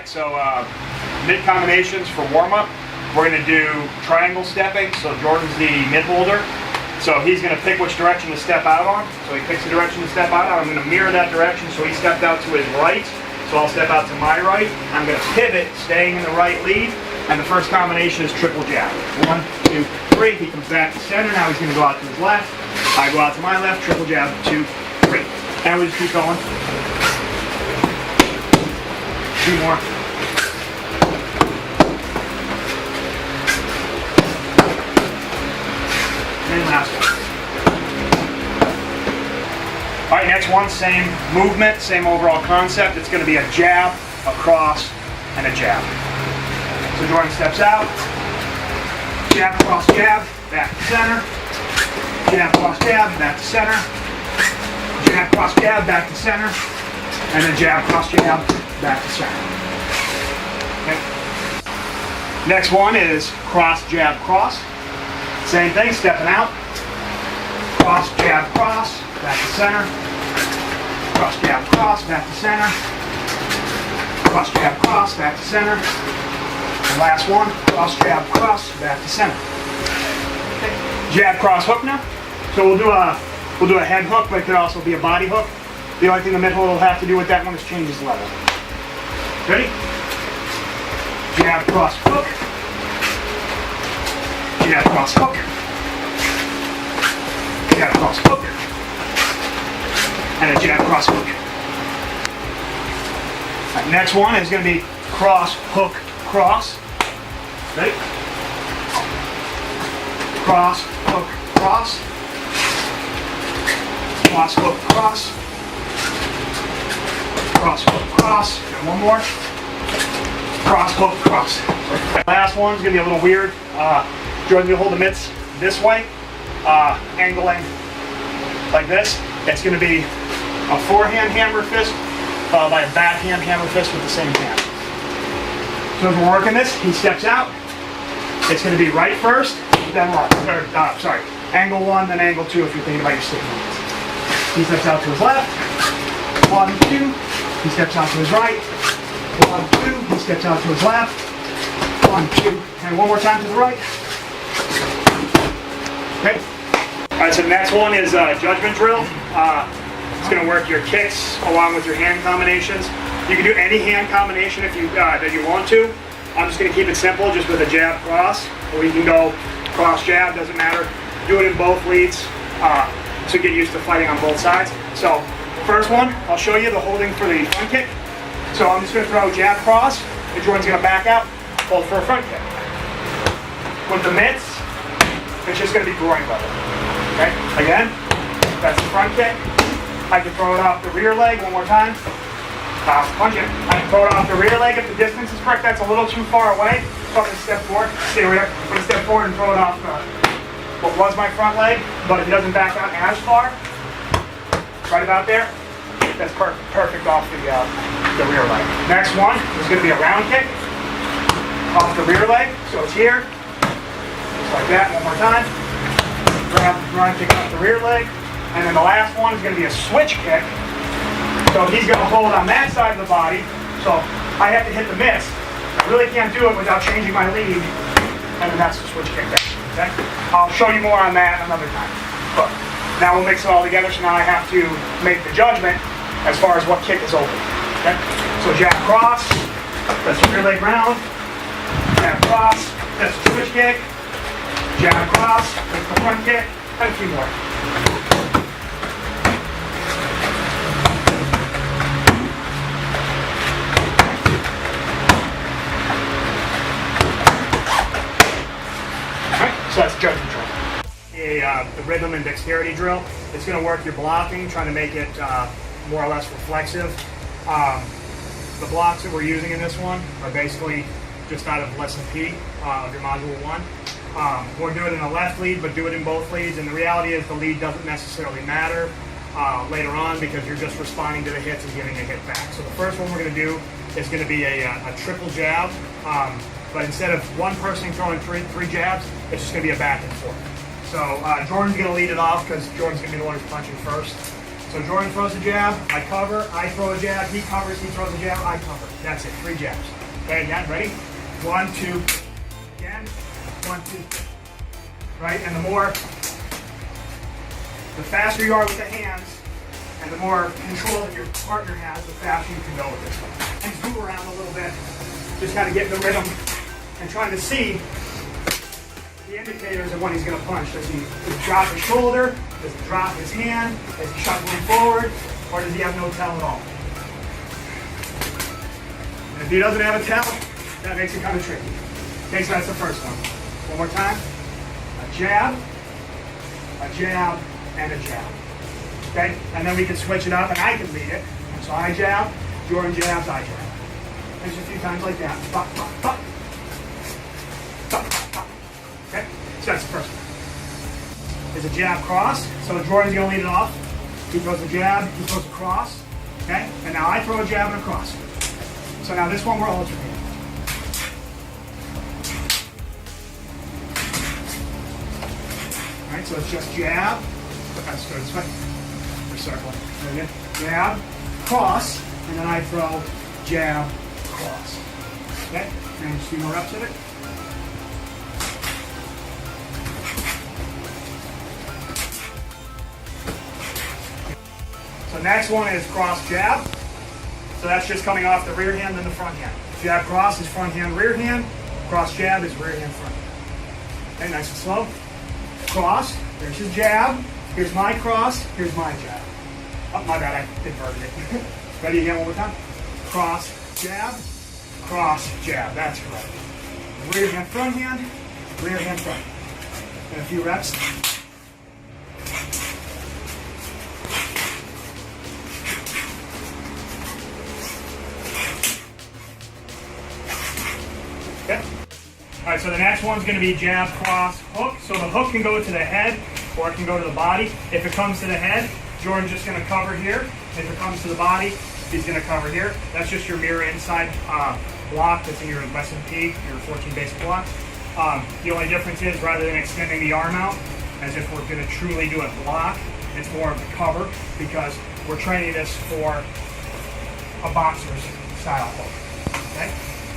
Alright, so mid combinations for warm-up. We're going to do triangle stepping. So Jordan's the mid holder. So he's going to pick which direction to step out on. So he picks the direction to step out on. I'm going to mirror that direction. So he stepped out to his right. So I'll step out to my right. I'm going to pivot, staying in the right lead. And the first combination is triple jab. 1, 2, 3. He comes back to center. Now he's going to go out to his left. I go out to my left. Triple jab. 2, 3. And we just keep going. 2 more. And last one. All right, next one, same movement, same overall concept. It's going to be a jab, a cross, and a jab. So Jordan steps out, jab, cross, jab, back to center, jab, cross, jab, back to center, jab, cross, jab, back to center, and then jab, cross, jab, back to center. Okay. Next one is cross, jab, cross. Same thing, stepping out, cross, jab, cross, back to center, cross, jab, cross, back to center, cross, jab, cross, back to center, and last one, cross, jab, cross, back to center. Okay. Jab, cross, hook now. So we'll do a head hook, but it could also be a body hook. The only thing the mid holder will have to do with that one is change his level. Ready? Jab, cross, hook. Jab, cross, hook. Jab, cross, hook. And a jab, cross, hook. Right, next one is going to be cross, hook, cross. Ready? Cross, hook, cross. Cross, hook, cross. Cross, hook, cross. And one more. Cross, hook, cross. Last one's going to be a little weird. Jordan's going to hold the mitts this way, angling like this. It's going to be a forehand hammer fist followed by a backhand hammer fist with the same hand. So as we're working this, he steps out. It's going to be right first, then left. Angle 1, then angle 2 if you're thinking about your stick movements. He steps out to his left. 1, 2. He steps out to his right. 1, 2. He steps out to his left. 1, 2. And one more time to the right. Okay. Alright, so the next one is judgment drill. It's going to work your kicks along with your hand combinations. You can do any hand combination if you that you want to. I'm just going to keep it simple, just with a jab cross, or you can go cross jab, doesn't matter. Do it in both leads to get used to fighting on both sides. So first one, I'll show you the holding for the front kick. So I'm just going to throw jab cross, and Jordan's going to back out, hold for a front kick. With the mitts, it's just going to be groin level. Okay, again, that's the front kick. I can throw it off the rear leg one more time. Punch it. I can throw it off the rear leg if the distance is correct. That's a little too far away. So I'm going to step forward. Stay over there. I'm going to step forward and throw it off what was my front leg. But if he doesn't back out as far, right about there, that's perfect off the rear leg. Next one is going to be a round kick off the rear leg. So it's here. Just like that. One more time. Round kick off the rear leg. And then the last one is going to be a switch kick. So he's going to hold on that side of the body. So I have to hit the mitts. I really can't do it without changing my lead. And then that's the switch kick there. Okay? I'll show you more on that another time. But now we'll mix it all together. So now I have to make the judgment as far as what kick is open. Okay? So jab cross. That's the rear leg round. Jab cross. That's the switch kick. Jab cross. That's the front kick. And a few more. So that's judgment drill. The rhythm and dexterity drill. It's going to work your blocking, trying to make it more or less reflexive. The blocks that we're using in this one are basically just out of lesson P of your module 1. We'll do it in a left lead, but do it in both leads. And the reality is the lead doesn't necessarily matter later on because you're just responding to the hits and getting a hit back. So the first one we're going to do is going to be a triple jab. But instead of one person throwing three jabs, it's just going to be a back and forth. So Jordan's going to lead it off because Jordan's going to be the one who's punching first. So Jordan throws a jab, I cover, I throw a jab, he covers, he throws a jab, I cover. That's it, 3 jabs. Okay, again, ready? 1, 2, again, 1, 2, right? And the faster you are with the hands, and the more control that your partner has, the faster you can go with this one. And move around a little bit, just kind of getting the rhythm, and trying to see the indicators of when he's going to punch. Does he drop his shoulder? Does he drop his hand? Is he shuffling forward? Or does he have no tell at all? And if he doesn't have a tell, that makes it kind of tricky. Okay, so that's the first one. One more time. A jab, and a jab. Okay? And then we can switch it up and I can lead it. So I jab, Jordan jabs, I jab. And just a few times like that. Pop, pop, pop. Pop, pop, pop. Okay? So that's the first one. There's a jab cross. So Jordan's going to lead it off. He throws a jab, he throws a cross. Okay? And now I throw a jab and a cross. So now this one we're alternating. Alright, so it's just jab. Let's go this way. We're circling. There jab, cross, and then I throw jab, cross. Okay? And just a few more reps of it. So next one is cross jab. So that's just coming off the rear hand and the front hand. Jab cross is front hand, rear hand. Cross jab is rear hand, front hand. Okay, nice and slow. Cross, there's his jab. Here's my cross, here's my jab. Oh, my bad, I inverted it. Ready again, one more time. Cross, jab, that's correct. Rear hand, front hand, rear hand, front hand. And a few reps. Okay. All right, so the next one's going to be jab, cross, hook. So the hook can go to the head or it can go to the body. If it comes to the head, Jordan's just going to cover here. If it comes to the body, he's going to cover here. That's just your mirror inside block that's in your lesson Teague, your 14 basic blocks. The only difference is rather than extending the arm out, as if we're going to truly do a block, it's more of a cover because we're training this for a boxer's style hook. Okay?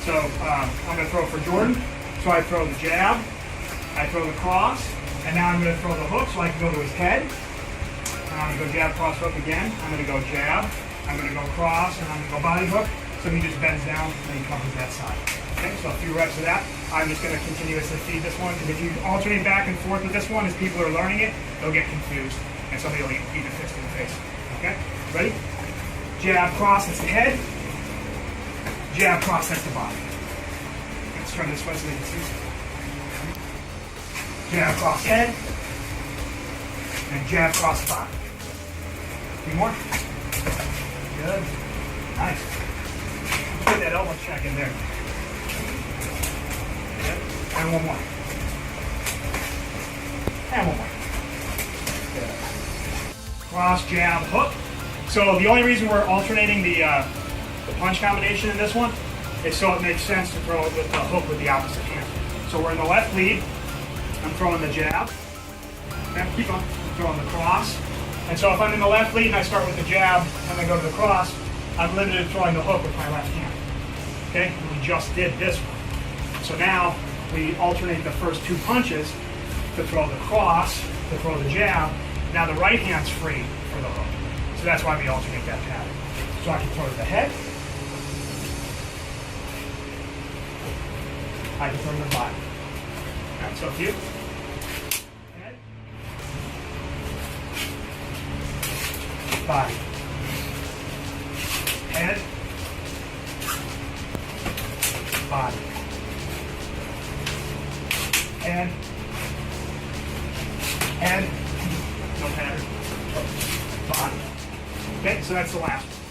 So I'm going to throw for Jordan. So I throw the jab, I throw the cross, and now I'm going to throw the hook so I can go to his head. And I'm going to go jab, cross, hook again. I'm going to go jab, I'm going to go cross, and I'm going to go body hook. So he just bends down and he covers that side. Okay, so a few reps of that. I'm just going to continuously feed this one because if you alternate back and forth with this one as people are learning it, they'll get confused and somebody will eat a fist in the face. Okay, ready? Jab, cross, that's the head. Jab, cross, that's the body. Let's turn this way so they can see. Jab, cross, head. And jab, cross, body. A few more. Good. Nice. Put that elbow check in there. Good. And one more. And one more. Good. Cross, jab, hook. So the only reason we're alternating the punch combination in this one is so it makes sense to throw it with the hook with the opposite hand. So we're in the left lead. I'm throwing the jab. And keep on. I'm throwing the cross. And so if I'm in the left lead and I start with the jab and then go to the cross, I'm limited to throwing the hook with my left hand. Okay? And we just did this one. So now we alternate the first 2 punches to throw the cross, to throw the jab. Now the right hand's free for the hook. So that's why we alternate that pattern. So I can throw to the head. I can throw to the body. All right, so a few. Head. Body. Head. Body. Head. Head. No pattern. Body. Okay, so that's the last one.